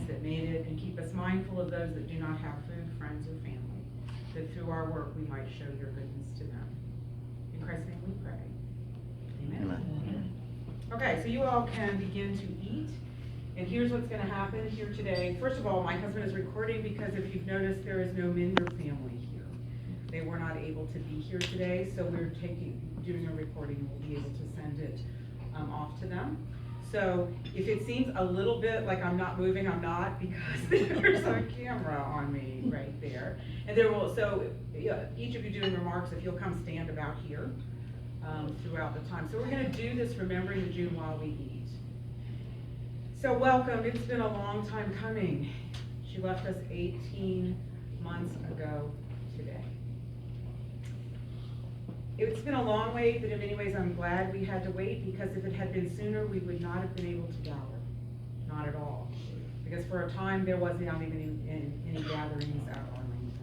that made it, and keep us mindful of those that do not have food, friends, or family, that through our work we might show your goodness to them. In Christ's name we pray. Amen. Amen. Okay, so you all can begin to eat. And here's what's going to happen here today. First of all, my husband is recording because if you've noticed, there is no Minder family here. They were not able to be here today, so we're doing a recording. We'll be able to send it off to them. So if it seems a little bit like I'm not moving, I'm not, because there's a camera on me right there. And there will, so each of you doing remarks, if you'll come stand about here throughout the time. So we're going to do this remembering the June while we eat. So welcome. It's been a long time coming. She left us 18 months ago today. It's been a long wait, but in many ways I'm glad we had to wait, because if it had been sooner, we would not have been able to gather. Not at all. Because for a time, there was not even any gatherings at Arlington.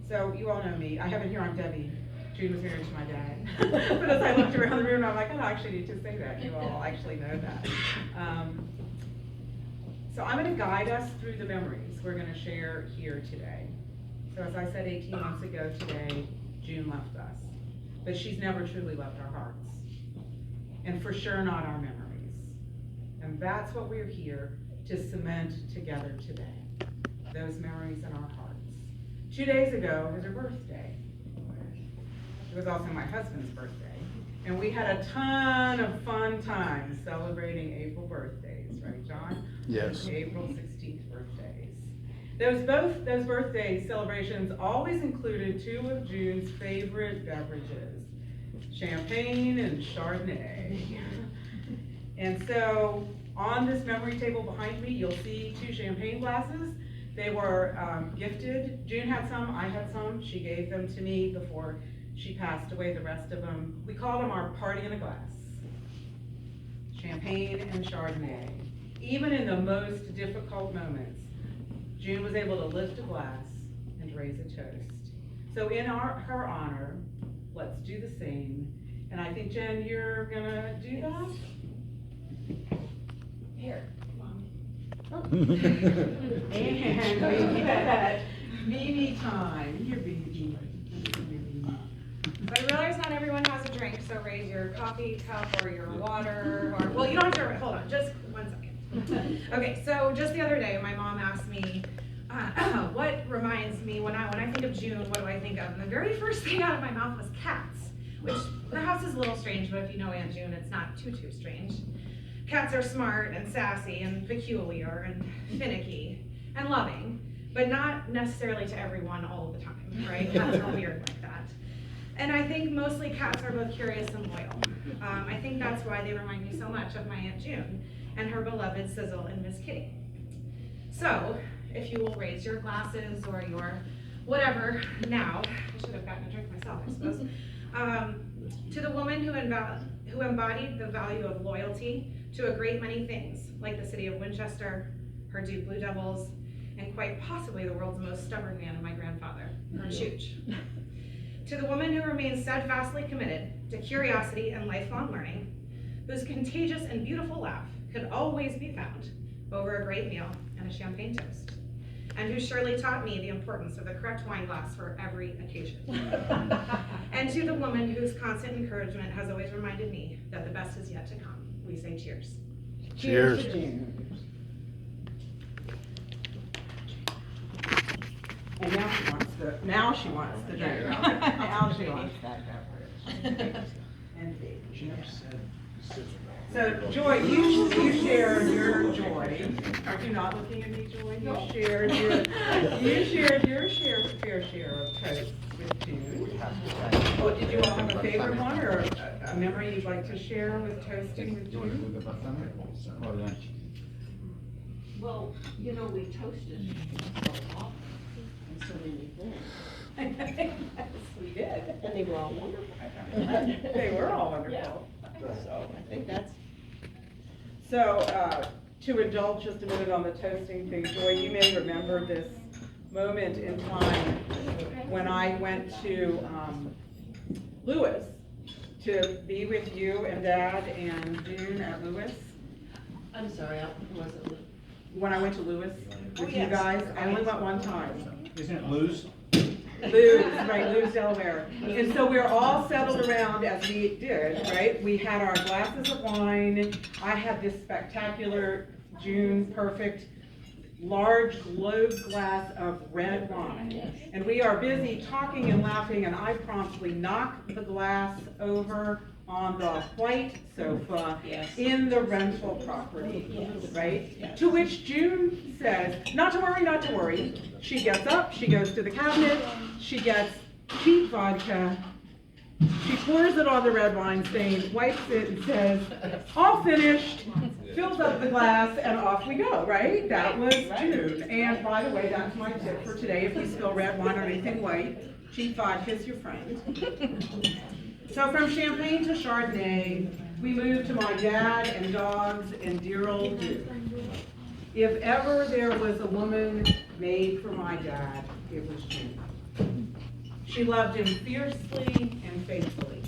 So you all know me. I have it here on Debbie. June was married to my dad. But as I looked around the room, I'm like, oh, I actually need to say that. You all actually know that. So I'm going to guide us through the memories we're going to share here today. So as I said 18 months ago today, June left us. But she's never truly left our hearts. And for sure not our memories. And that's what we're here to cement together today. Those memories in our hearts. 2 days ago was her birthday. It was also my husband's birthday. And we had a ton of fun times celebrating April birthdays, right, John? Yes. April 16th birthdays. Those birthday celebrations always included two of June's favorite beverages, champagne and Chardonnay. And so on this memory table behind me, you'll see two champagne glasses. They were gifted. June had some, I had some. She gave them to me before she passed away. The rest of them, we called them our party in a glass. Champagne and Chardonnay. Even in the most difficult moments, June was able to lift a glass and raise a toast. So in her honor, let's do the same. And I think, Jen, you're gonna do that? Here, Mom. Oh. And we get Mimi time. Here, baby. I realize not everyone has a drink, so raise your coffee cup or your water, or, well, you don't have to, hold on, just 1 second. Okay, so just the other day, my mom asked me, what reminds me, when I think of June, what do I think of? And the very first thing out of my mouth was cats, which perhaps is a little strange, but if you know Aunt June, it's not too strange. Cats are smart and sassy and peculiar and finicky and loving, but not necessarily to everyone all the time, right? Cats are weird like that. And I think mostly cats are both curious and loyal. I think that's why they remind me so much of my Aunt June and her beloved Sizzle and Miss Kitty. So, if you will raise your glasses or your whatever now, I should have gotten a drink myself, I suppose, to the woman who embodied the value of loyalty to a great many things, like the city of Winchester, her Duke Blue Devils, and quite possibly the world's most stubborn man, my grandfather, her Chooch. To the woman who remains steadfastly committed to curiosity and lifelong learning, whose contagious and beautiful laugh could always be found over a great meal and a champagne toast, and who surely taught me the importance of the correct wine glass for every occasion. And to the woman whose constant encouragement has always reminded me that the best is yet to come. We say cheers. Cheers. And now she wants the drink. Now she wants that beverage. And baby. So Joy, you shared your joy. Are you not looking at me, Joy? You shared your fair share of toast with June. Oh, did you all have a favorite one or a memory you'd like to share with toasting with June? Well, you know, we toasted so often and so many things. Yes, we did. And they were all wonderful. They were all wonderful. So I think that's. So to indulge just a minute on the toasting thing, Joy, you may remember this moment in time when I went to Lewis to be with you and Dad and June at Lewis. I'm sorry, I wasn't. When I went to Lewis with you guys, I only went one time. Isn't it Lou's? Lewes, right, Lewes, Delaware. And so we were all settled around as we did, right? We had our glasses of wine. I had this spectacular June perfect large globe glass of red wine. And we are busy talking and laughing, and I promptly knock the glass over on the white sofa in the rental property, right? To which June says, not to worry, not to worry. She gets up, she goes to the cabinet, she gets cheap vodka, she pours it on the red wine stain, wipes it and says, all finished, fills up the glass, and off we go, right? That was June. And by the way, that's my tip for today. If you spill red wine or anything white, cheap vodka's your friend. So from champagne to Chardonnay, we moved to my dad and dogs and dear old Duke. If ever there was a woman made for my dad, it was June. She loved him fiercely and faithfully.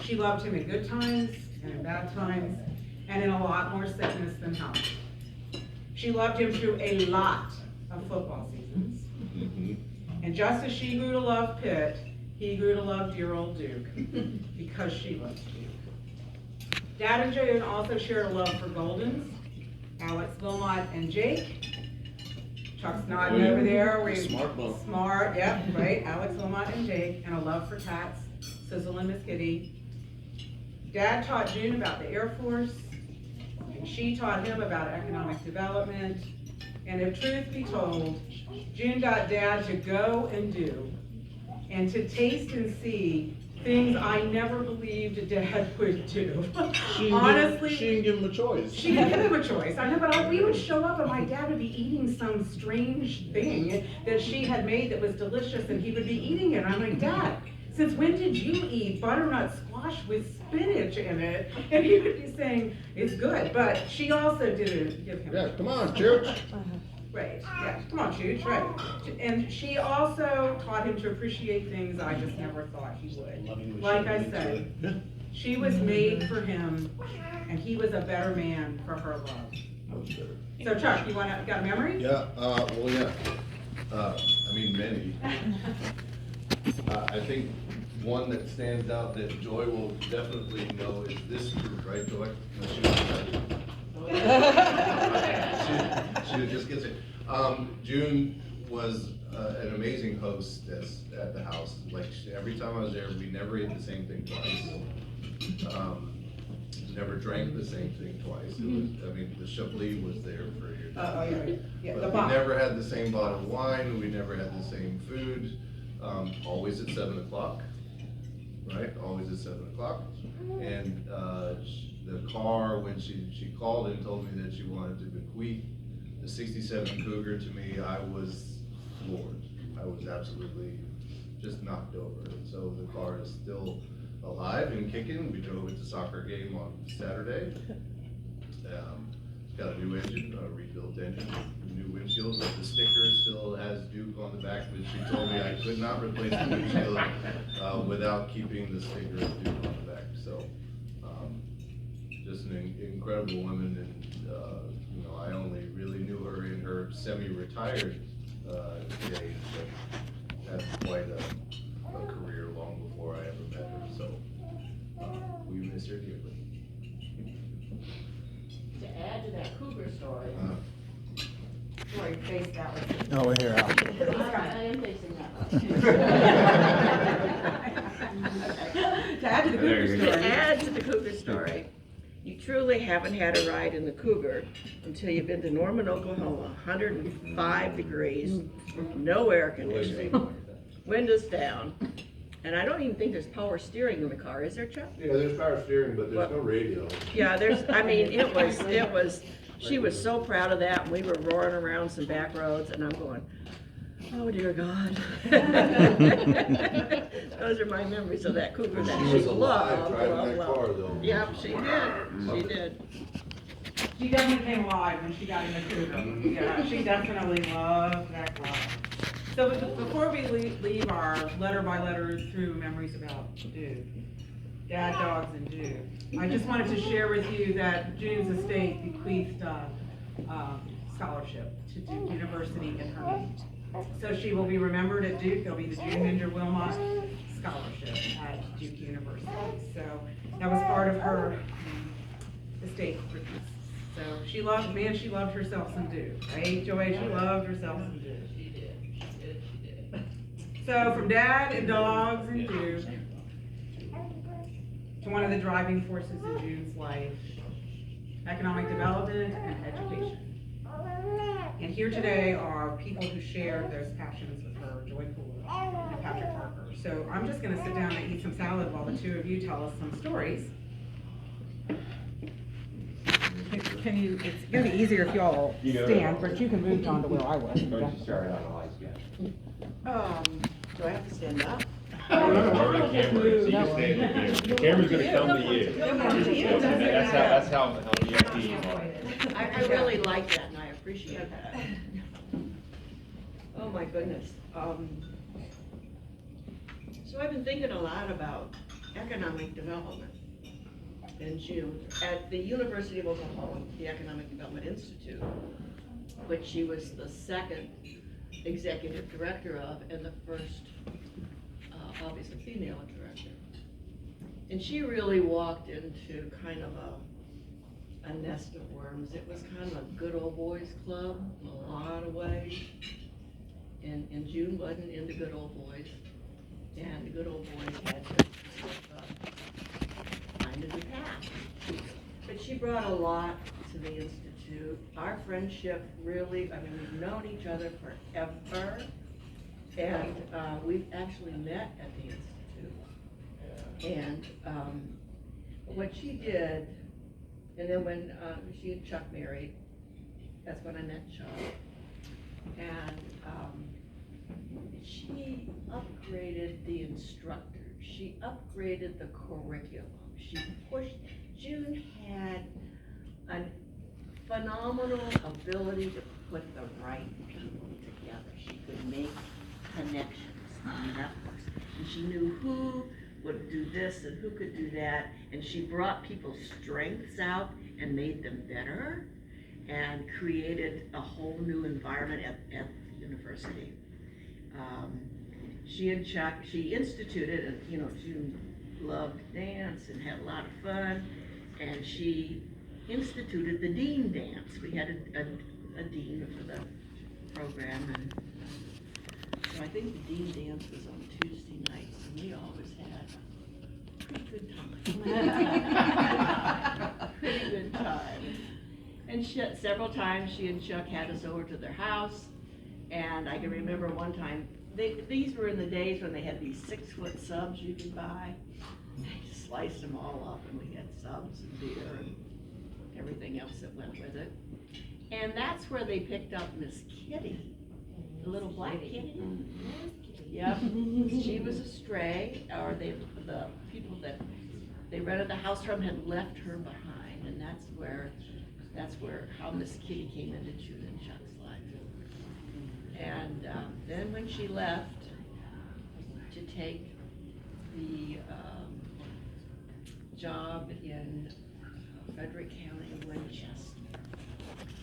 She loved him in good times and in bad times, and in a lot more sickness than health. She loved him through a lot of football seasons. And just as she grew to love Pitt, he grew to love dear old Duke, because she loves Duke. Dad and June also shared a love for Goldens, Alex, Wilmot, and Jake. Chuck's nodding over there. Smart bunch. Smart, yep, right, Alex, Wilmot, and Jake, and a love for cats, Sizzle and Miss Kitty. Dad taught June about the Air Force, and she taught him about economic development. And if truth be told, June got Dad to go and do, and to taste and see things I never believed Dad would do. Honestly. She didn't give him a choice. She didn't give him a choice. I know, but we would show up and my dad would be eating some strange thing that she had made that was delicious, and he would be eating it. And I'm like, Dad, since when did you eat butternut squash with spinach in it? And he would be saying, it's good, but she also didn't give him. Yeah, come on, Church. Right, yeah, come on, Chooch, right. And she also taught him to appreciate things I just never thought he would. Like I said, she was made for him, and he was a better man for her love. So Chuck, got a memory? Yeah, well, yeah. I mean, many. I think one that stands out that Joy will definitely know is this group, right, Joy? She just gets it. June was an amazing host at the house. Like every time I was there, we never ate the same thing twice. Never drank the same thing twice. It was, I mean, the Chablis was there for years. Yeah, But we never had the same bottle of wine. We never had the same food. Always at 7 o'clock, right? Always at 7 o'clock. And the car, when she called and told me that she wanted to bequeath the 67 Cougar to me, I was floored. I was absolutely just knocked over. And so the car is still alive and kicking. We drove it to soccer game on Saturday. It's got a new engine, a rebuilt engine, new windshield, but the sticker still has Duke on the back, but she told me I could not replace the windshield without keeping the sticker of Duke on the back. So just an incredible woman, and you know, I only really knew her in her semi-retired days, but had quite a career long before I ever met her. So we miss her dearly. To add to that Cougar story. Joy, face that way. Oh, we're here. I am facing that way. To add to the Cougar To story. add to the Cougar story, you truly haven't had a ride in the Cougar until you've been to Norman, Oklahoma, 105 degrees, no air conditioning, windows down, and I don't even think there's power steering in the car, is there, Chuck? Yeah, there's power steering, but there's no radio. Yeah, I mean, it was, she was so proud of that, and we were roaring around some back roads, and I'm going, oh dear God. Those are my memories of that Cougar that She she was alive loved, driving loved, that loved. car, though. Yep, she did. She definitely came alive when she got in the Cougar. Yeah, she definitely loved that car. So before we leave our letter by letter through memories about Duke, Dad, dogs, and Jude. I just wanted to share with you that June's estate bequeathed a scholarship to Duke University in her name. So she will be remembered at Duke. There'll be the June Minder Wilmot Scholarship at Duke University. So that was part of her estate release. So she loved herself some Duke, right, Joy? She loved herself some Duke. She did. So from Dad and dogs and Duke to one of the driving forces in June's life, economic development and education. And here today are people who shared those passions with her, Joy Poole and Patrick Parker. So I'm just gonna sit down and eat some salad while the two of you tell us some stories. Can you, it's gonna be easier if y'all stand, but you can move John to where I was. Don't you start out on ice yet? Do I have to stand up? Over the camera, so you can stand there. The camera's gonna come to you. That's how the FD. I really like that and I appreciate that. Oh my goodness. So I've been thinking a lot about economic development in June at the University of Oklahoma, the Economic Development Institute, which she was the second executive director of and the first, obviously, female director. And she really walked into kind of a nest of worms. It was kind of a good old boys club in a lot of ways. And June wasn't into good old boys. And the good old boys had to find a new path. But she brought a lot to the Institute. Our friendship really, I mean, we've known each other forever. And we've actually met at the Institute. And what she did, and then when she and Chuck married, that's when I met Chuck. And she upgraded the instructors. She upgraded the curriculum. She pushed, June had a phenomenal ability to put the right people together. She could make connections and networks. And she knew who would do this and who could do that. And she brought people's strengths out and made them better and created a whole new environment at the university. She and Chuck, she instituted, and you know, June loved dance and had a lot of fun, and she instituted the Dean Dance. We had a dean for the program, and so I think the Dean Dance was on Tuesday nights, and we always had a pretty good time. Pretty good time. And several times she and Chuck had us over to their house, and I can remember one time, these were in the days when they had these 6-foot subs you could buy. They just sliced them all up, and we had subs and beer and everything else that went with it. And that's where they picked up Miss Kitty, the little black kitty. Yep, she was a stray, or the people that they rented the house from had left her behind, and that's where how Miss Kitty came into June and Chuck's life. And then when she left to take the job in Frederick County of Winchester,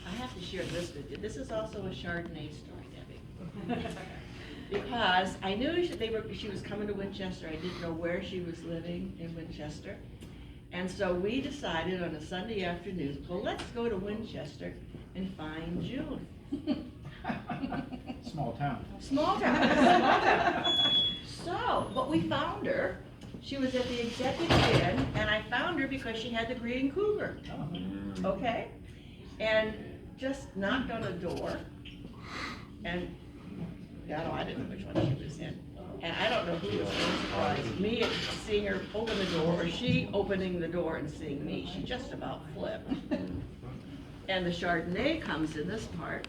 I have to share this with you. This is also a Chardonnay story, Debbie. Because I knew she was coming to Winchester. I didn't know where she was living in Winchester. And so we decided on a Sunday afternoon, well, let's go to Winchester and find June. Small town. Small town, small town. So, but we found her. She was at the Executive Inn, and I found her because she had the green cougar. Okay? And just knocked on a door, and I didn't know which one she was in. And I don't know who was more surprised, me at seeing her open the door, or she opening the door and seeing me. She just about flipped. And the Chardonnay comes in this part,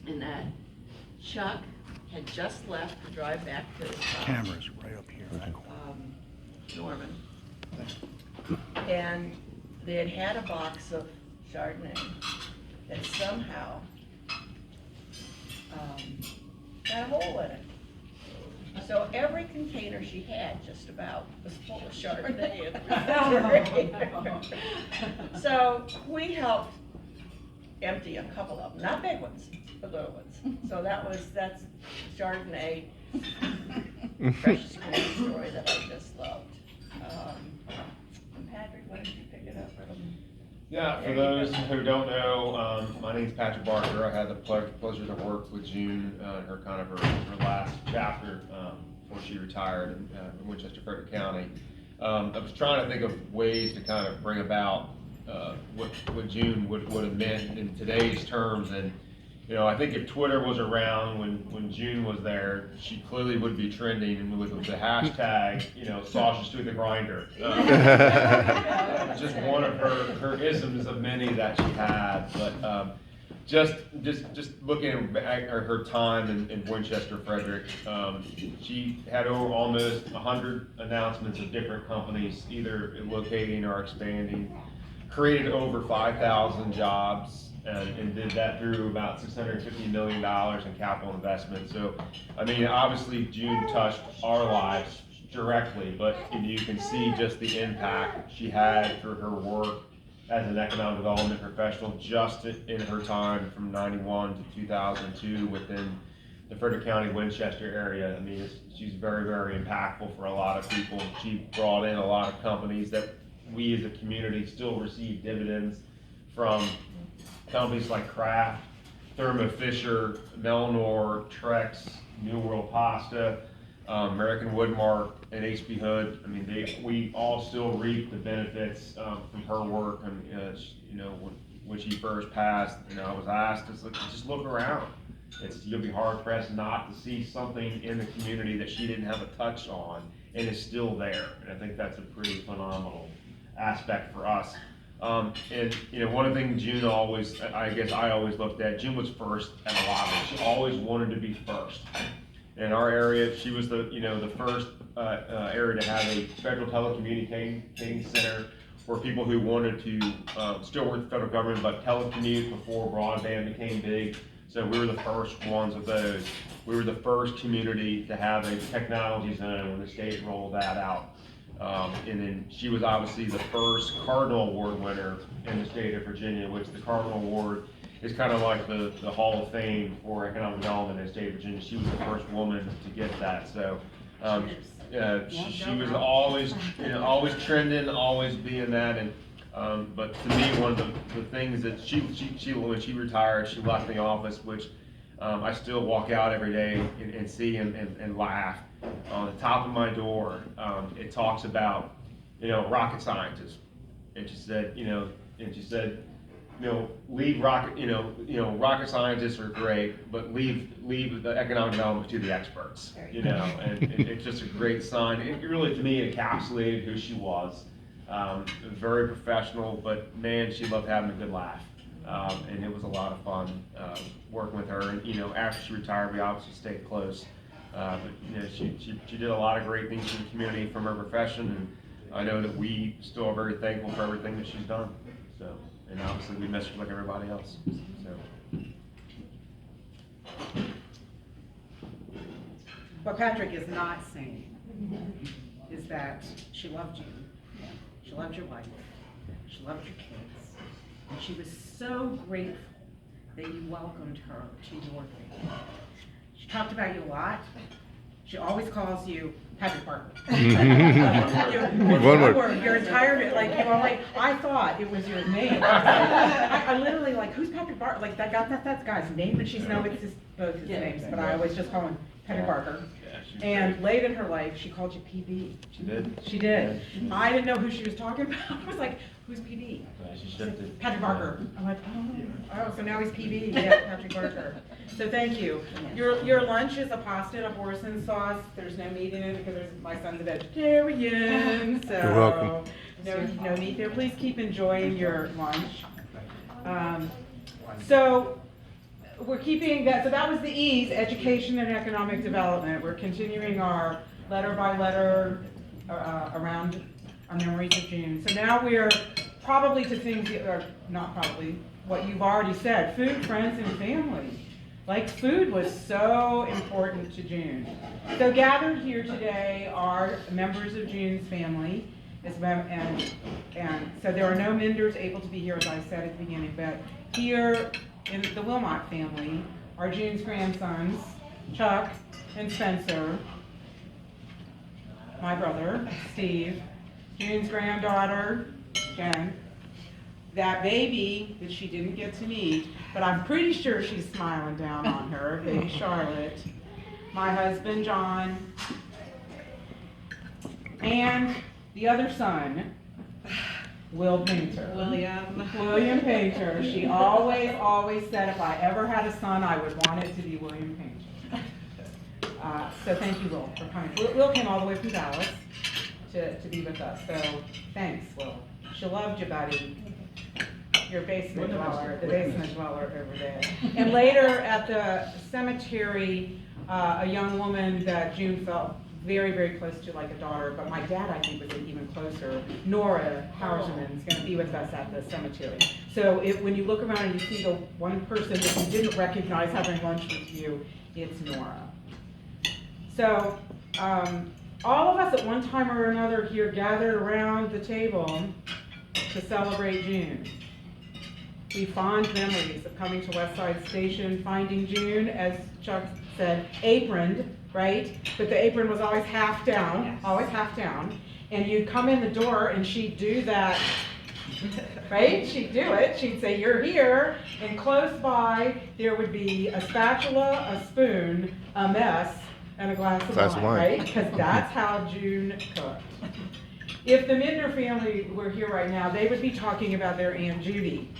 and that Chuck had just left to drive back to his house. Camera's right up here. Norman. And they had had a box of Chardonnay that somehow had a hole in it. So every container she had just about was full of Chardonnay in the refrigerator. So we helped empty a couple of them, not big ones, but little ones. So that's Chardonnay, precious green story that I just loved. And Patrick, why don't you pick it up from? Yeah, for those who don't know, my name's Patrick Barker. I had the pleasure to work with June, her kind of her last chapter before she retired in Winchester, Frederick County. I was trying to think of ways to kind of bring about what June would have meant in today's terms. And you know, I think if Twitter was around when June was there, she clearly would be trending and with the hashtag, you know, sausage through the grinder. Just one of her isms of many that she had. But just looking at her time in Winchester, Frederick, she had over almost 100 announcements of different companies, either locating or expanding, created over 5,000 jobs. And did that through about $650 million in capital investment. So, I mean, obviously June touched our lives directly, but you can see just the impact she had through her work as an economic development professional just in her time from 91 to 2002 within the Frederick County, Winchester area. I mean, she's very, very impactful for a lot of people. She brought in a lot of companies that we as a community still receive dividends from. Companies like Kraft, Thermo Fisher, Melnor, Trex, New World Pasta, American Woodmark, and HB Hood. I mean, we all still reap the benefits from her work. I mean, you know, when she first passed, you know, I was asked to just look around. You'll be hard pressed not to see something in the community that she didn't have a touch on, and is still there. And I think that's a pretty phenomenal aspect for us. And you know, one of the things June always, I guess I always looked at, June was first at a lot of it. She always wanted to be first. In our area, she was the first area to have a federal telecommunicating center for people who wanted to still work with the federal government, but telecommute before broadband became big. So we were the first ones of those. We were the first community to have a technology zone when the state rolled that out. And then she was obviously the first Cardinal Award winner in the state of Virginia, which the Cardinal Award is kind of like the Hall of Fame for economic development in the state of Virginia. She was the first woman to get that. So she was always, always trending, always being that. And but to me, one of the things that she when she retired, she left the office, which I still walk out every day and see and laugh. On the top of my door, it talks about, rocket scientists. And she said, leave rocket, rocket scientists are great, but leave the economic development to the experts, and it's just a great sign. It really, to me, encapsulated who she was. Very professional, but man, she loved having a good laugh. And it was a lot of fun working with her. And after she retired, we obviously stayed close. But she did a lot of great things for the community from her profession, and I know that we still are very thankful for everything that she's done. So, and obviously we miss her like everybody else. So. What Patrick is not saying is that she loved you. She loved your wife. She loved your kids. And she was so grateful that you welcomed her to your family. She talked about you a lot. She always calls you Patrick Barker. One word. Your entire, I thought it was your name. I literally, who's Patrick Barker? That's guy's name, and she's it's both his names, but I always just call him Patrick Barker. And late in her life, she called you PB. She did. She did. I didn't know who she was talking about. I was like, who's PB? She shifted. Patrick Barker. I'm like, oh, so now he's PB. Yeah, Patrick Barker. So thank you. Your lunch is a pasta and a hoisin sauce. There's no meat in it because my son's a vegetarian. So You're welcome. No meat there. Please keep enjoying your lunch. So we're keeping that. So that was the E's, education and economic development. We're continuing our letter by letter around our memories of June. So now we're probably to things, or not probably, what you've already said, food, friends, and family. Like food was so important to June. So gathered here today are members of June's family, and so there are no Minders able to be here, as I said at the beginning, but here in the Wilmot family are June's grandsons, Chuck and Spencer, my brother, Steve, June's granddaughter, Jen, that baby that she didn't get to meet, but I'm pretty sure she's smiling down on her, baby Charlotte, my husband, John, and the other son, Will Painter. William Painter. She always said if I ever had a son, I would want it to be William Painter. So thank you, Will, for coming. Will came all the way from Dallas to be with us, so thanks, Will. She loved you, buddy. Your basement dweller, the basement dweller over there. And later at the cemetery, a young woman that June felt very, very close to, like a daughter, but my dad, I think, was even closer. Nora Hauserman is going to be with us at the cemetery. So when you look around and you see the one person that you didn't recognize having lunch with you, it's Nora. So all of us at one time or another here gathered around the table to celebrate June. We fond memories of coming to Westside Station, finding June, as Chuck said, aproned, right? But the apron was always half down, yes. Always half down. And you'd come in the door and she'd do that, right? She'd do it. She'd say, you're here. And close by, there would be a spatula, a spoon, a mess, and a glass of wine, right? Because that's how June cooked. If the Minder family were here right now, they would be talking about their Aunt Judy.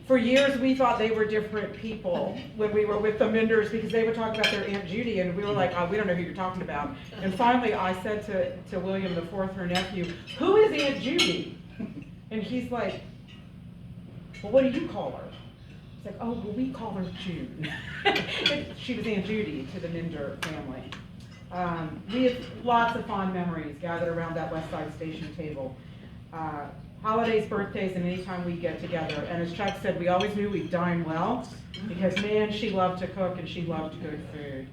For years, we thought they were different people when we were with the Minders because they would talk about their Aunt Judy, and we were like, oh, we don't know who you're talking about. And finally, I said to William, the fourth, her nephew, who is Aunt Judy? And he's like, well, what do you call her? It's like, oh, well, we call her June. She was Aunt Judy to the Minder family. We have lots of fond memories gathered around that Westside Station table. Holidays, birthdays, and anytime we get together. And as Chuck said, we always knew we'd dine well because, man, she loved to cook and she loved good food.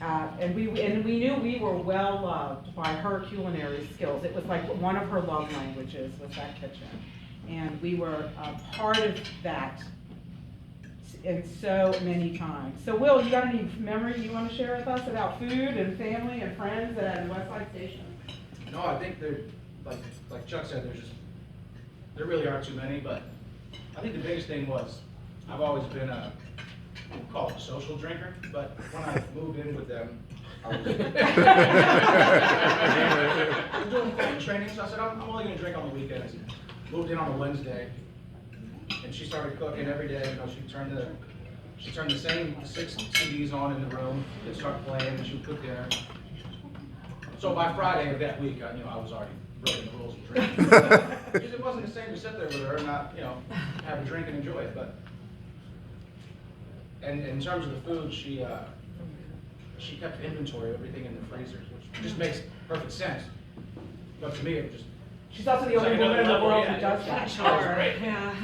And we knew we were well loved by her culinary skills. It was like one of her love languages was that kitchen. And we were a part of that in so many times. So Will, you got any memory you want to share with us about food and family and friends at Westside Station? No, I think there, like Chuck said, there really aren't too many, but I think the biggest thing was I've always been we'll call it a social drinker, but when I moved in with them, I was doing corporate training, so I said, I'm only going to drink on the weekends. Moved in on a Wednesday, and she started cooking every day. You know, she turned the same 6 CDs on in the room, they'd start playing, and she would cook dinner. So by Friday of that week, I was already breaking the rules of drinking. Because it wasn't the same to sit there with her and not, have a drink and enjoy it. But and in terms of the food, she kept inventory of everything in the freezers, which just makes perfect sense. But to me, it just She's also the only woman in the world who does that. Sure. Yeah.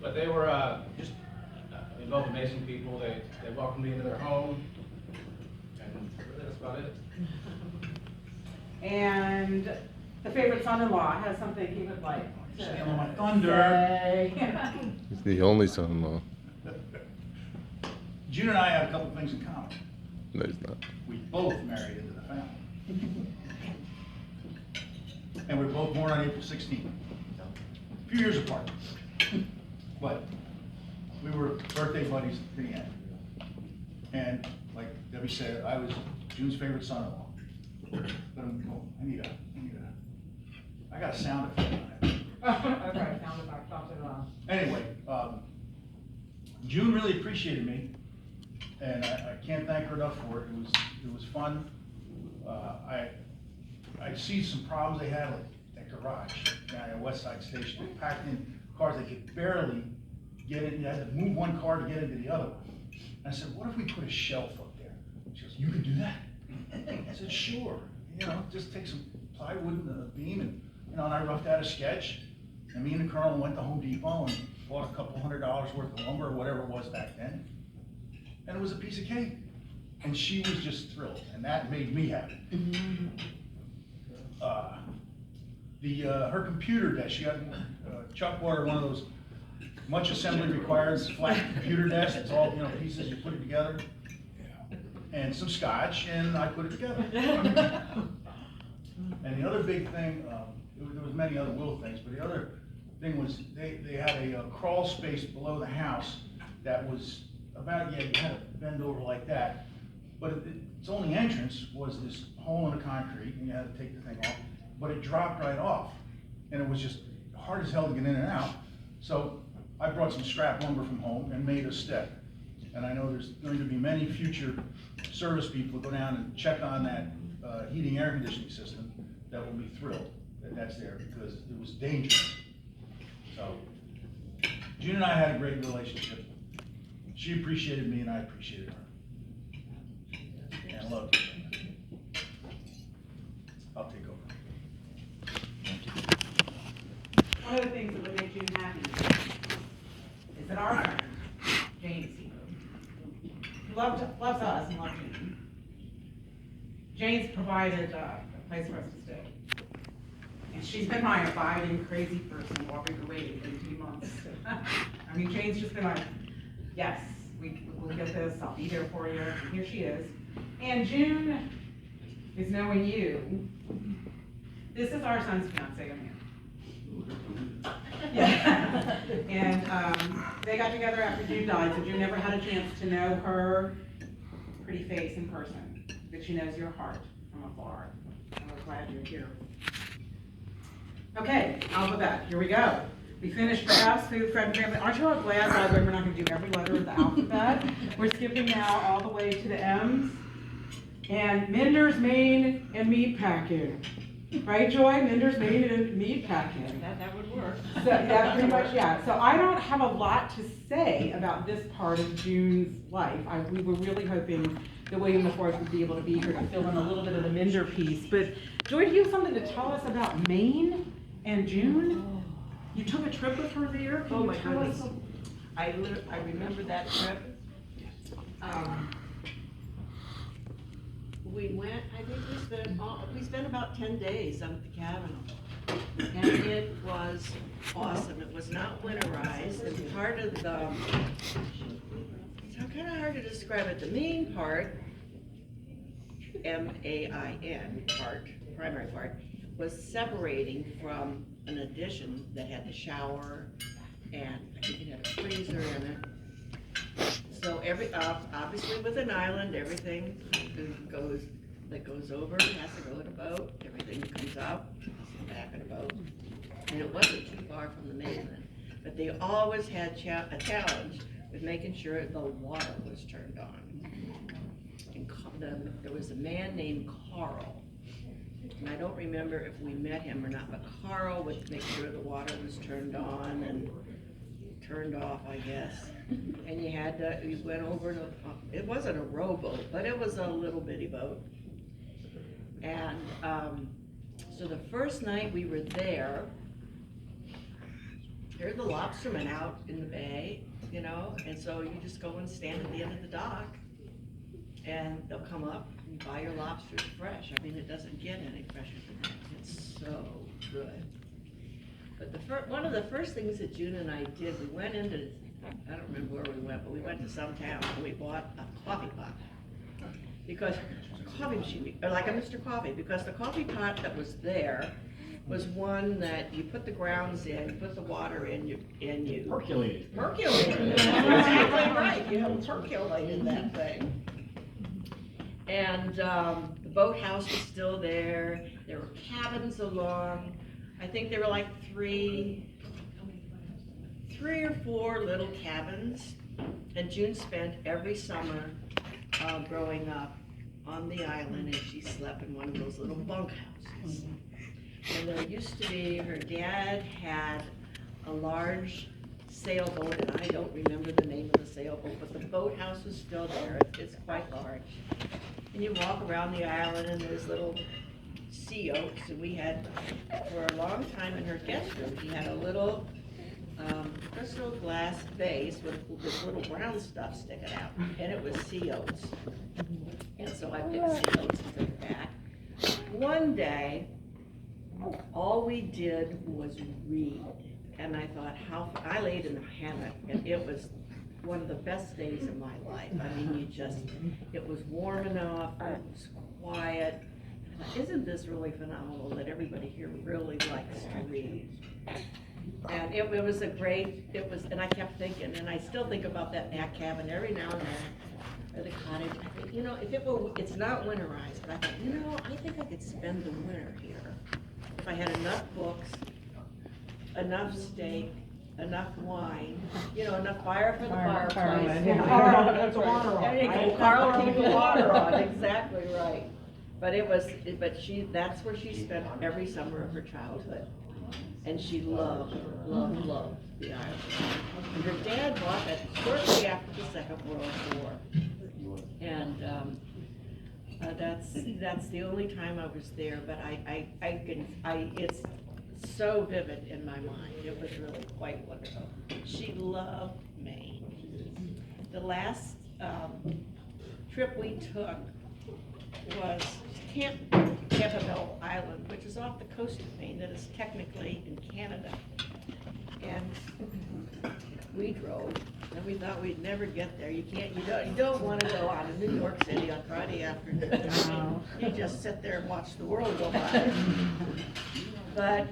But they were just both amazing people. They welcomed me into their home, and really that's about it. And the favorite son-in-law has something he would like to Steal my thunder. say. He's the only son-in-law. June and I have a couple things in common. No, he's not. We both married into the family. And we're both born on April 16th. A few years apart. But we were birthday buddies to the end. And like Debbie said, I was June's favorite son-in-law. But I got a sound effect on it. Okay, sound effect, talk to them. Anyway, June really appreciated me, and I can't thank her enough for it. It was fun. I see some problems they had like at garage down at Westside Station. They packed in cars they could barely get in. You had to move one car to get into the other one. And I said, what if we put a shelf up there? She goes, you can do that? I said, sure. Just take some plywood and a beam, and I roughed out a sketch. And me and the Colonel went to Home Depot and bought a couple $100 worth of lumber or whatever it was back then. And it was a piece of cake. And she was just thrilled, and that made me happy. Her computer desk, she got, Chuck bought her one of those much assembly required flat computer desks. It's all, pieces, you put it together. And some scotch, and I put it together. And the other big thing, there was many other little things, but the other thing was they had a crawl space below the house that was about, you had to bend over like that. But its only entrance was this hole in the concrete, and you had to take the thing off, but it dropped right off. And it was just hard as hell to get in and out. So I brought some scrap lumber from home and made a step. And I know there's going to be many future service people who go down and check on that heating air conditioning system that will be thrilled that that's there, because it was dangerous. So June and I had a great relationship. She appreciated me and I appreciated her. And love her. I'll take over. One of the things that would make June happy is that our friend, James, loves us and loves June. Jane's provided a place for us to stay. And she's been my abiding crazy person walking away for 18 months. I mean, Jane's just been like, yes, we'll get this, I'll be there for you, and here she is. And June is knowing you. This is our son's fiance, Amir. Yeah. And they got together after June died, so June never had a chance to know her pretty face in person, but she knows your heart from afar. And we're glad you're here. Okay, alphabet, here we go. We finished the F's, food, friend, family. Aren't you all glad, by the way, we're not gonna do every letter of the alphabet? We're skipping now all the way to the M's. And Minder's Main and Meat Packing. Right, Joy? Minder's Main and Meat Packing. That would work. So, yeah, pretty much, yeah. So I don't have a lot to say about this part of June's life. We were really hoping that William IV would be able to be here to fill in a little bit of the Minder piece. But Joy, do you have something to tell us about Maine and June? You took a trip with her there? Can Oh you my tell us goodness. I remember that trip. We went, I think we spent about 10 days up at the cabin. And it was awesome. It was not winterized, and part of the, it's kind of hard to describe it. The main part, M-A-I-N part, primary part, was separating from an addition that had the shower, and I think it had a freezer in it. So obviously with an island, everything that goes over has to go in a boat. Everything that comes out has to go back in a boat. And it wasn't too far from the mainland. But they always had a challenge with making sure the water was turned on. And there was a man named Carl. And I don't remember if we met him or not, but Carl would make sure the water was turned on and turned off, I guess. And you went over to, it wasn't a rowboat, but it was a little bitty boat. And so the first night we were there are the lobstermen out in the bay, and so you just go and stand at the end of the dock, and they'll come up and buy your lobsters fresh. I mean, it doesn't get any fresher than that. It's so good. But one of the first things that June and I did, we went into, I don't remember where we went, but we went to some town and we bought a coffee pot. Because coffee machine, or like a Mr. Coffee, because the coffee pot that was there was one that you put the grounds in, you put the water in, you Percolated. Percolated. That's exactly right. You percolated that thing. And the boathouse was still there. There were cabins along. I think there were like three or four little cabins. And June spent every summer growing up on the island, and she slept in one of those little bunkhouses. And there used to be, her dad had a large sailboat, and I don't remember the name of the sailboat, but the boathouse was still there. It's quite large. And you walk around the island, and there's little sea oaks, and we had, for a long time in her guest room, she had a little crystal glass vase with this little brown stuff sticking out, and it was sea oats. And so I picked sea oats and took it back. One day, all we did was read, and I thought, I laid in the hammock, and it was one of the best days of my life. I mean, it was warm enough, it was quiet. Isn't this really phenomenal that everybody here really likes to read? And it was and I kept thinking, and I still think about that back cabin every now and then, or the cottage. I think, it's not winterized, but I thought, I think I could spend the winter here. If I had enough books, enough steak, enough wine, enough fire for the fireplace. Carl, keep the water on. There you go, Carl, keep the water on, exactly right. But that's where she spent every summer of her childhood. And she loved the island. And her dad bought it shortly after the Second World War. And that's the only time I was there, but it's so vivid in my mind. It was really quite wonderful. She loved Maine. The last trip we took was Campbell Island, which is off the coast of Maine, that is technically in Canada. And we drove, and we thought we'd never get there. You don't want to go out of New York City on Friday afternoon. You just sit there and watch the world go by. But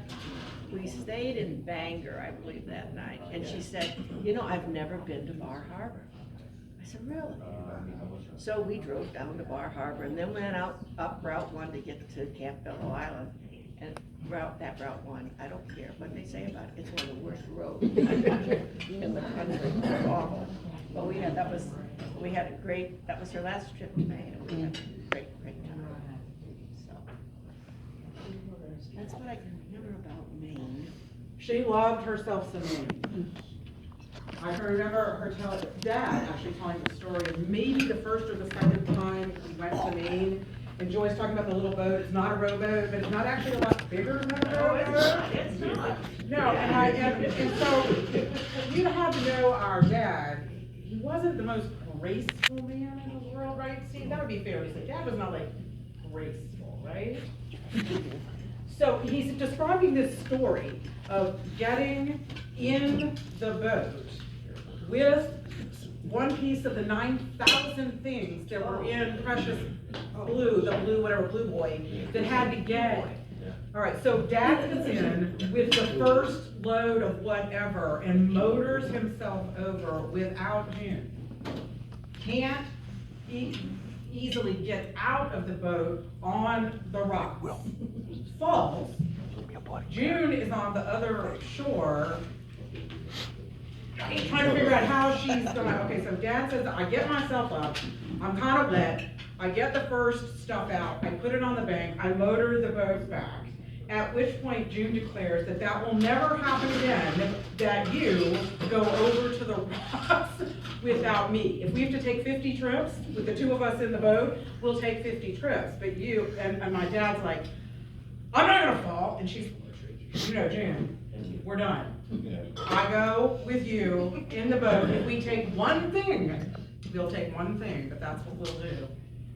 we stayed in Bangor, I believe, that night, and she said, I've never been to Bar Harbor. I said, really? So we drove down to Bar Harbor and then went up Route 1 to get to Campbell Island. And that Route 1, I don't care what they say about it, it's one of the worst roads in the country. It's awful. But that was her last trip to Maine, and we had a great time. So, that's what I can remember about Maine. She loved herself some Maine. I can remember her Dad actually telling the story of maybe the first or the second time we went to Maine, and Joy's talking about the little boat. It's not a rowboat, but it's not actually a lot bigger than a rowboat. It's not. No, and so you have to know our dad. He wasn't the most graceful man in the world, right? See, that would be fair to say. Dad was not like graceful, right? So he's describing this story of getting in the boat with one piece of the 9,000 things that were in Precious Blue, whatever Blue Boy, that had to get. All right, so Dad gets in with the first load of whatever and motors himself over without June. Can't easily get out of the boat on the rocks. Falls. June is on the other shore, trying to figure out how she's gonna, okay, so Dad says, I get myself up, I'm kind of wet, I get the first stuff out, I put it on the bank, I motor the boat back, at which point June declares that will never happen again, that you go over to the rocks without me. If we have to take 50 trips, with the two of us in the boat, we'll take 50 trips, but you, and my dad's like, I'm not gonna fall, and she's, June, we're done. I go with you in the boat. If we take one thing, we'll take one thing, but that's what we'll do.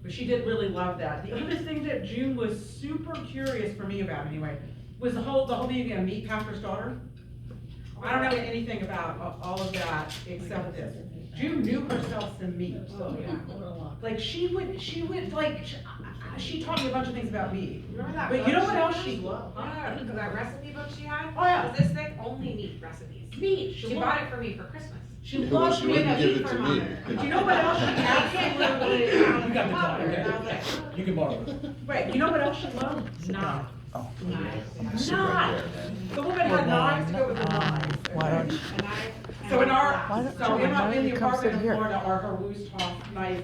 But she did really love that. The other thing that June was super curious for me about anyway, was the whole thing you gonna meet Pastor's daughter. I don't know anything about all of that except this. June knew herself some meat. Like she taught me a bunch of things about meat. But you know what else she loved? That recipe book she had? Oh, yeah. Was this thick? Only meat recipes. Meat. She bought it for me for Christmas. She loved She me. wouldn't give it to me. Do you know what else she absolutely? You got the time, okay? You can borrow it. Right, you know what else she loved? Knives. Knives. The woman had knives to go with the knives. Why don't you? So in the why apartment don't you come sit in here? Florida are her Wusthof knife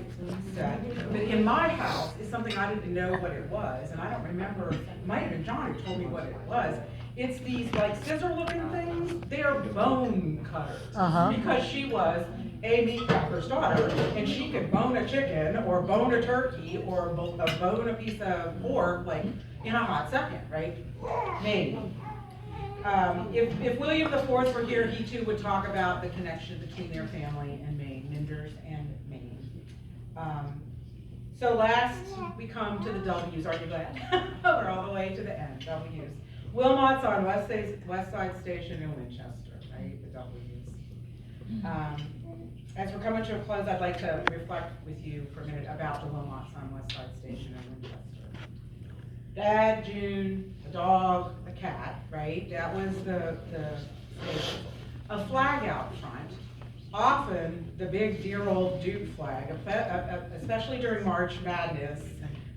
set. But in my house is something I didn't know what it was, and I don't remember, it might have been John who told me what it was. It's these like scissor looking things, they are bone cutters. Because she was a meat cracker's daughter, and she could bone a chicken, or bone a turkey, or bone a piece of pork, like in a hot second, right? Maybe. If William the Fourth were here, he too would talk about the connection between their family and Maine, Minders and Maine. So last we come to the W's, are you glad? We're all the way to the end, W's. Wilmot's on West Side Station in Winchester, right, the W's. As we're coming to a close, I'd like to reflect with you for a minute about the Wilmots on West Side Station in Winchester. Dad, June, a dog, a cat, right? That was the station. A flag out front, often the big dear old Duke flag, especially during March Madness,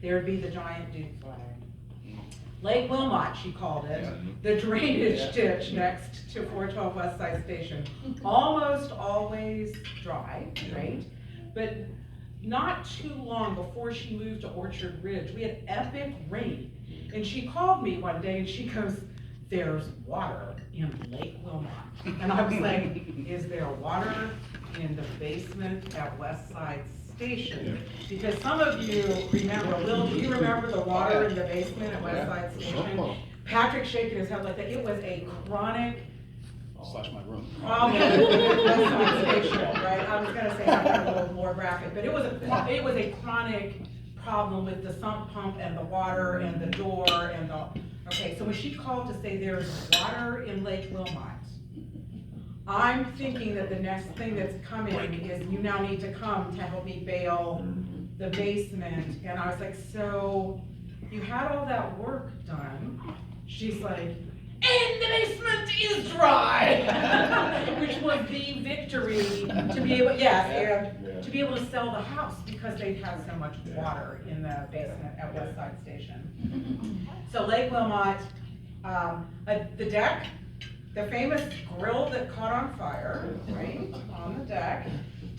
there would be the giant Duke flag. Lake Wilmot, she called it, the drainage ditch next to 412 West Side Station. Almost always dry, right? But not too long before she moved to Orchard Ridge, we had epic rain. And she called me one day and she goes, "There's water in Lake Wilmot." And I was like, "Is there water in the basement at West Side Station?" Because some of you remember, Will, do you remember the water in the basement at West Side Station? Patrick shaking his head like that. It was a chronic Slash my room. problem at West Side Station, right? I was gonna say something a little more graphic, but it was a chronic problem with the sump pump and the water and the door and the, okay, so when she called to say there's water in Lake Wilmot, I'm thinking that the next thing that's coming is you now need to come to help me bail the basement. And I was like, so you had all that work done. She's like, "And the basement is dry," which was the victory to be able, yes, and to be able to sell the house because they'd had so much water in the basement at West Side Station. So Lake Wilmot, the deck, the famous grill that caught on fire, right, on the deck,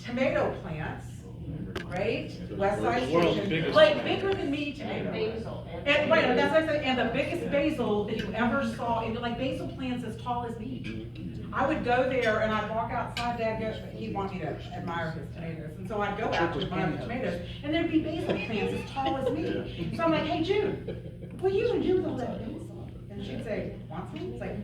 tomato plants, right, West Side Station, like bigger than me tomatoes. And right, that's what I said, and the biggest basil that you ever saw, and like basil plants as tall as me. I would go there and I'd walk outside, Dad goes, he'd want me to admire his tomatoes, and so I'd go out to admire the tomatoes, and there'd be basil plants as tall as me. So I'm like, "Hey June, will you and June let basil?" And she'd say, "Want some?" It's like,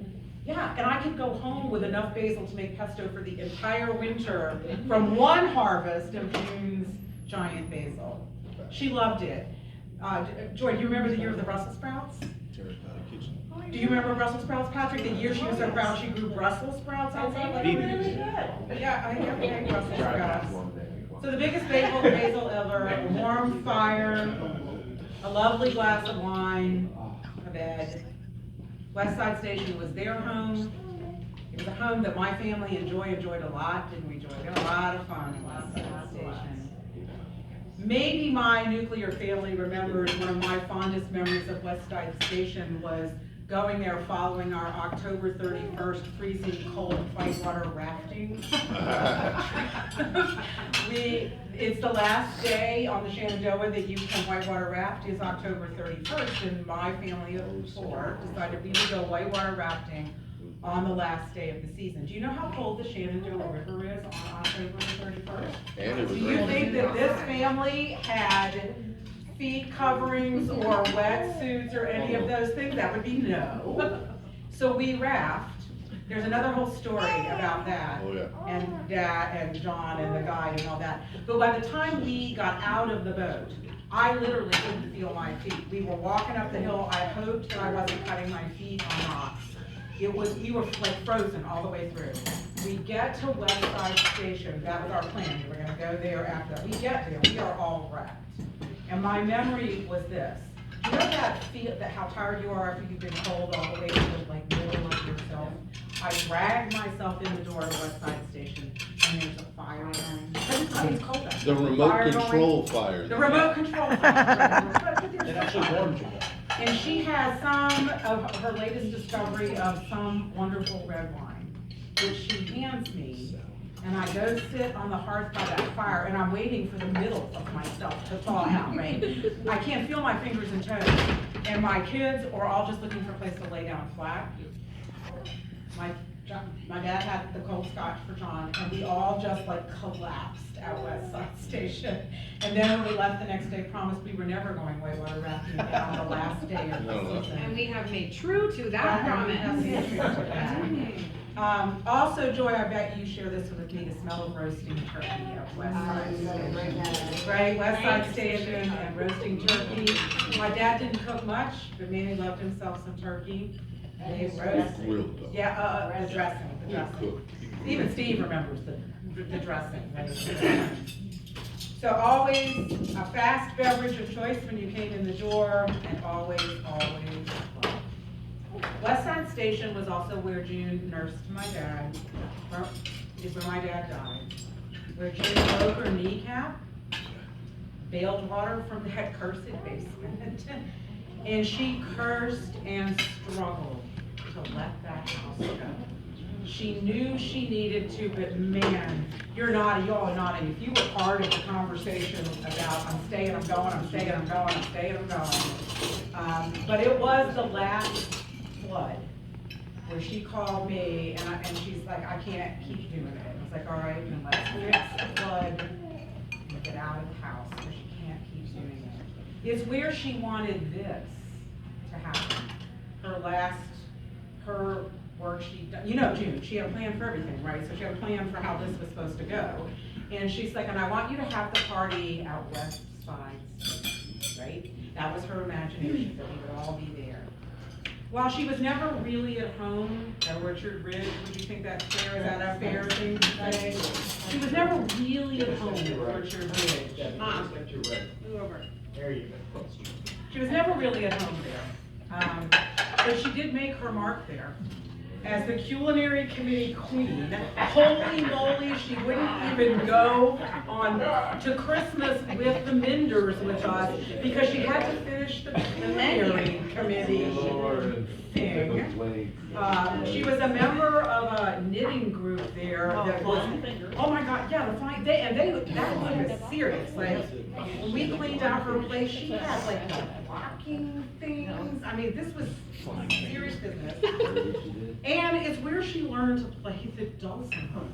yeah, and I could go home with enough basil to make pesto for the entire winter from one harvest of June's giant basil. She loved it. Joy, do you remember the year of the Brussels sprouts? Do you remember Brussels sprouts, Patrick? The year she was so proud she grew Brussels sprouts outside? Like, really good. Yeah, I have Brussels sprouts. So the biggest basil ever, a warm fire, a lovely glass of wine, a bed. West Side Station was their home. It was a home that my family enjoyed a lot, didn't we, Joy? We had a lot of fun at West Side Station. Maybe my nuclear family remembers one of my fondest memories of West Side Station was going there following our October 31st freezing cold whitewater rafting. It's the last day on the Shenandoah that you can whitewater raft is October 31st, and my family of four decided we would go whitewater rafting on the last day of the season. Do you know how cold the Shenandoah River is on October 31st? And it was Do you raining. think that this family had feet coverings or wetsuits or any of those things? That would be no. So we raft. There's another whole story about that. Oh, yeah. And Dad and John and the guide and all that. But by the time we got out of the boat, I literally couldn't feel my feet. We were walking up the hill. I hoped that I wasn't cutting my feet on rocks. We were like frozen all the way through. We get to West Side Station. That was our plan. We were gonna go there after that. We get there, we are all wrecked. And my memory was this. You know that how tired you are after you've been cold all the way to the like middle of yourself? I dragged myself in the door to West Side Station and there's a fire going. It's cold out. The remote Fire control going. fire. The remote control fire. It actually warmed you. And she has some of her latest discovery of some wonderful red wine, which she hands me. And I go sit on the hearth by that fire, and I'm waiting for the middle of myself to thaw out, right? I can't feel my fingers and toes. And my kids are all just looking for a place to lay down flat. My dad had the cold scotch for John, and we all just like collapsed at West Side Station. And then when we left the next day, promised we were never going whitewater rafting on the last day of the season. And we have made true to that promise. Also, Joy, I bet you share this with me, the smell of roasting turkey at West Side Station. Right, West Side Station and roasting turkey. My dad didn't cook much, but man, he loved himself some turkey. And he roasted. The dressing. Even Steve remembers the dressing. Right? So always a fast beverage of choice when you came in the door, and always. West Side Station was also where June nursed my dad, is where my dad died. Where June broke her kneecap, bailed water from that cursed basement, and she cursed and struggled to let that house go. She knew she needed to, but man, y'all are nodding. If you were part of the conversation about I'm staying, I'm going, I'm staying, I'm going, I'm staying, I'm going. But it was the last flood where she called me and she's like, I can't keep doing it. I was like, all right, then let's fix the flood and get out of the house where she can't keep doing it. It's where she wanted this to happen. Her work she'd done, June, she had a plan for everything, right? So she had a plan for how this was supposed to go. And she's like, and I want you to have the party out West Side, right? That was her imagination, that we would all be there. While she was never really at home at Orchard Ridge, would you think that's fair? Is that a fair thing to say? She was never really at home at Orchard Ridge. Move over. There you go. She was never really at home there. But she did make her mark there. As the culinary committee queen, holy moly, she wouldn't even go on to Christmas with the Minders with us because she had to finish the culinary committee thing. She was a member of a knitting group there that was, oh my God, yeah, that one was serious. Like, when we cleaned out her place, she had like the blocking things. I mean, this was serious business. And it's where she learned to play the dulcimer.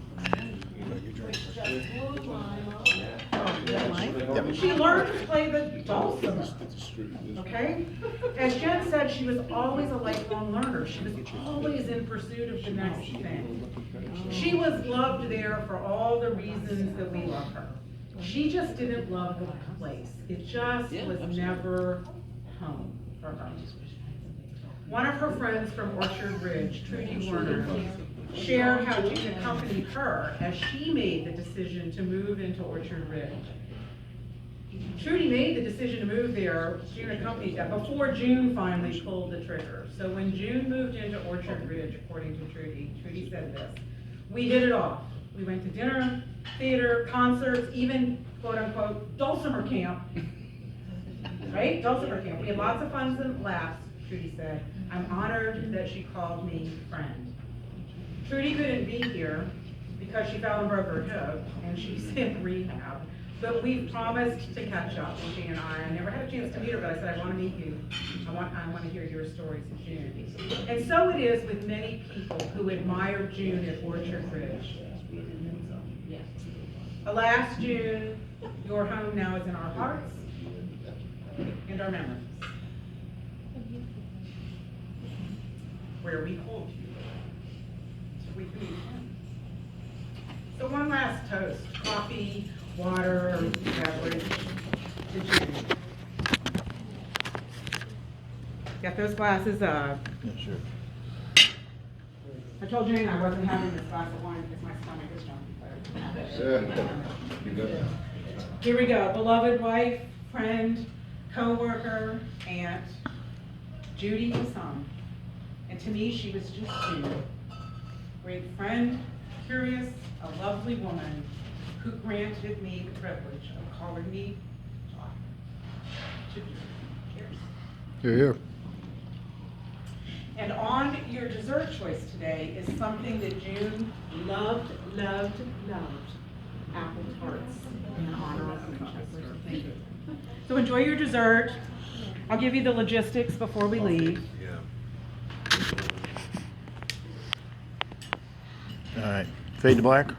She learned to play the dulcimer, okay? As Jen said, she was always a lifelong learner. She was always in pursuit of the next thing. She was loved there for all the reasons that we love her. She just didn't love the place. It just was never home for her. One of her friends from Orchard Ridge, Trudy Werner, shared how June accompanied her as she made the decision to move into Orchard Ridge. Trudy made the decision to move there, June accompanied that, before June finally pulled the trigger. So when June moved into Orchard Ridge, according to Trudy said this: we hit it off. We went to dinner, theater, concerts, even quote unquote dulcimer camp. Right? Dulcimer camp. We had lots of fun and laughs, Trudy said. I'm honored that she called me friend. Trudy couldn't be here because she fell and broke her hip and she's in rehab. But we promised to catch up, she and I never had a chance to meet her, but I said, I want to meet you. I want to hear your stories of June. And so it is with many people who admire June at Orchard Ridge. Alas, June, your home now is in our hearts and our memories, where we hold you, so we can meet him. So one last toast: coffee, water, beverage to June. Get those glasses up. Yeah, sure. I told Jane I wasn't having this glass of wine because my stomach is jumping. Here we go. Beloved wife, friend, co-worker, aunt, Judy and son. And to me, she was just June. Great friend, curious, a lovely woman who granted me the privilege of calling me daughter. To June. Cheers. You're here. And on your dessert choice today is something that June loved. Apple tarts in honor of Winchester. Thank you. So enjoy your dessert. I'll give you the logistics before we leave. All right, fade to black.